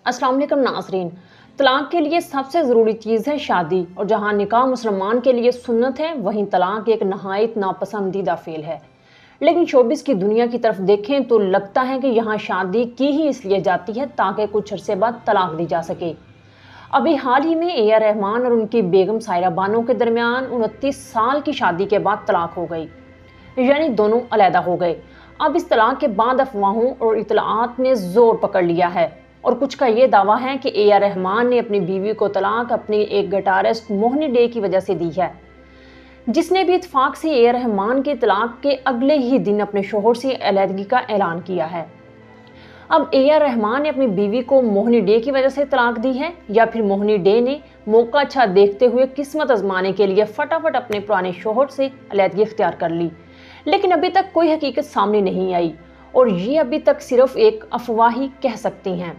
अस्सलाम वालेकुम नाज़रीन। तलाक के लिए सबसे ज़रूरी चीज़ है शादी, और जहाँ निकाह मुसलमान के लिए सुन्नत है, वहीं तलाक एक नहायत नापसंदीदा फ़ेल है। लेकिन शोबिस की दुनिया की तरफ देखें तो लगता है कि यहाँ शादी की ही इसलिए जाती है ताकि कुछ अरसे बाद तलाक दी जा सके। अभी हाल ही में ए आर रहमान और उनकी बेगम सायरा बानो के दरमियान 29 साल की शादी के बाद तलाक हो गई, यानी दोनों अलहदा हो गए। अब इस तलाक के बाद अफवाहों और इतलाआत ने जोर पकड़ लिया है, और कुछ का ये दावा है कि ए आर रहमान ने अपनी बीवी को तलाक अपनी एक गिटारिस्ट मोहिनी डे की वजह से दी है, जिसने भी इत्तेफाक से ए आर रहमान के तलाक के अगले ही दिन अपने शोहर से अलहदगी का ऐलान किया है। अब ए आर रहमान ने अपनी बीवी को मोहिनी डे की वजह से तलाक दी है, या फिर मोहिनी डे ने मौका अच्छा देखते हुए किस्मत आजमाने के लिए फटाफट अपने पुराने शोहर से अलहदगी इख्तियार कर ली। लेकिन अभी तक कोई हकीकत सामने नहीं आई, और ये अभी तक सिर्फ एक अफवाह ही कह सकती हैं।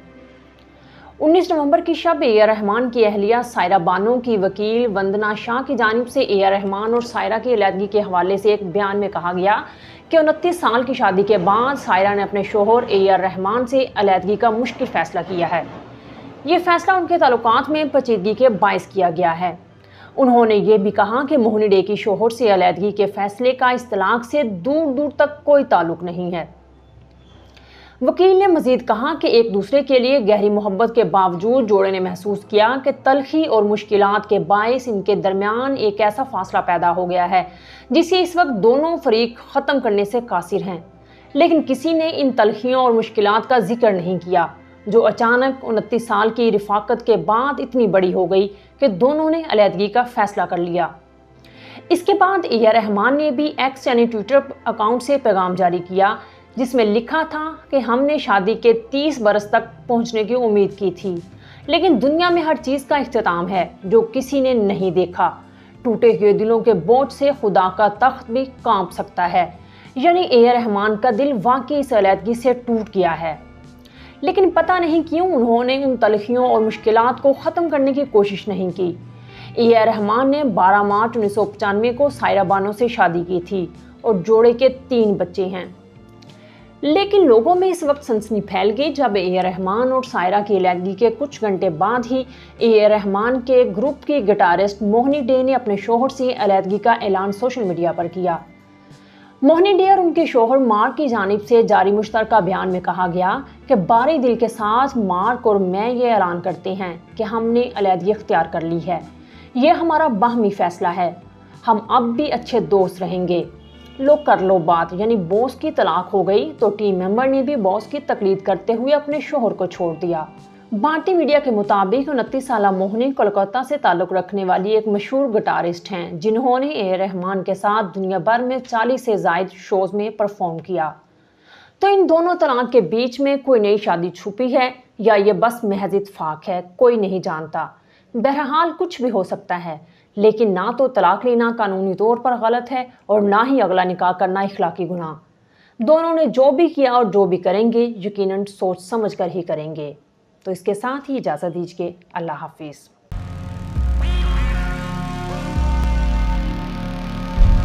19 नवंबर की शब ए आर रहमान की अहलिया सायरा बानो की वकील वंदना शाह की जानिब से ए आर रहमान और सायरा की अलहदगी के हवाले से एक बयान में कहा गया कि 29 साल की शादी के बाद सायरा ने अपने शोहर ए आर रहमान से अलहदगी का मुश्किल फैसला किया है। ये फैसला उनके ताल्लुकात में पेचीदगी के बायस किया गया है। उन्होंने ये भी कहा कि मोहिनी डे की शोहर से अलहदगी के फैसले का इस तलाक से दूर दूर तक कोई ताल्लुक नहीं है। वकील ने मजीद कहा कि एक दूसरे के लिए गहरी मोहब्बत के बावजूद जोड़े ने महसूस किया कि तलखी और मुश्किलात के बायस इनके दरमियान एक ऐसा फासला पैदा हो गया है जिसे इस वक्त दोनों फरीक ख़त्म करने से कासिर हैं। लेकिन किसी ने इन तलखियों और मुश्किलात का जिक्र नहीं किया, जो अचानक 29 साल की रिफाकत के बाद इतनी बड़ी हो गई कि दोनों ने अलहदगी का फैसला कर लिया। इसके बाद ए आर रहमान ने भी एक्स यानी ट्विटर अकाउंट से पैगाम जारी किया, जिसमें लिखा था कि हमने शादी के 30 बरस तक पहुंचने की उम्मीद की थी, लेकिन दुनिया में हर चीज़ का इख्तिताम है जो किसी ने नहीं देखा। टूटे हुए दिलों के बोझ से खुदा का तख्त भी कांप सकता है, यानी ए आर रहमान का दिल वाकई इस अलहदगी से टूट गया है। लेकिन पता नहीं क्यों उन्होंने उन तलखियों और मुश्किलात को ख़त्म करने की कोशिश नहीं की। ए आर रहमान ने 12 मार्च 1995 को सायरा बानो से शादी की थी और जोड़े के 3 बच्चे हैं। लेकिन लोगों में इस वक्त सनसनी फैल गई जब ए आर रहमान और सायरा की अलहदगी के कुछ घंटे बाद ही ए आर रहमान के ग्रुप की गिटारिस्ट मोहिनी डे ने अपने शोहर से अलहदगी का ऐलान सोशल मीडिया पर किया। मोहिनी डे और उनके शोहर मार्क की जानिब से जारी मुश्तरका बयान में कहा गया कि बारी दिल के साथ मार्क और मैं ये ऐलान करते हैं कि हमने अलहदगी इख्तियार कर ली है। ये हमारा बाहमी फैसला है। हम अब भी अच्छे दोस्त रहेंगे। लो कर लो बात, यानी बॉस की तलाक हो गई तो टीम मेंबर ने भी बॉस की तकलीद करते हुए अपने शोहर को छोड़ दिया। भारतीय मीडिया के मुताबिक 29 साला मोहिनी कोलकाता से ताल्लुक़ रखने वाली एक मशहूर गिटारिस्ट हैं, जिन्होंने ए आर रहमान के साथ दुनिया भर में 40 से ज़ायद शोज़ में परफॉर्म किया। तो इन दोनों तलाक के बीच में कोई नई शादी छुपी है या ये बस महज इत्तेफाक है, कोई नहीं जानता। बहरहाल कुछ भी हो सकता है, लेकिन ना तो तलाक लेना कानूनी तौर पर गलत है और ना ही अगला निकाह करना इखलाकी गुनाह। दोनों ने जो भी किया और जो भी करेंगे यकीनन सोच समझ कर ही करेंगे। तो इसके साथ ही इजाज़त दीजिए। अल्लाह हाफिज़।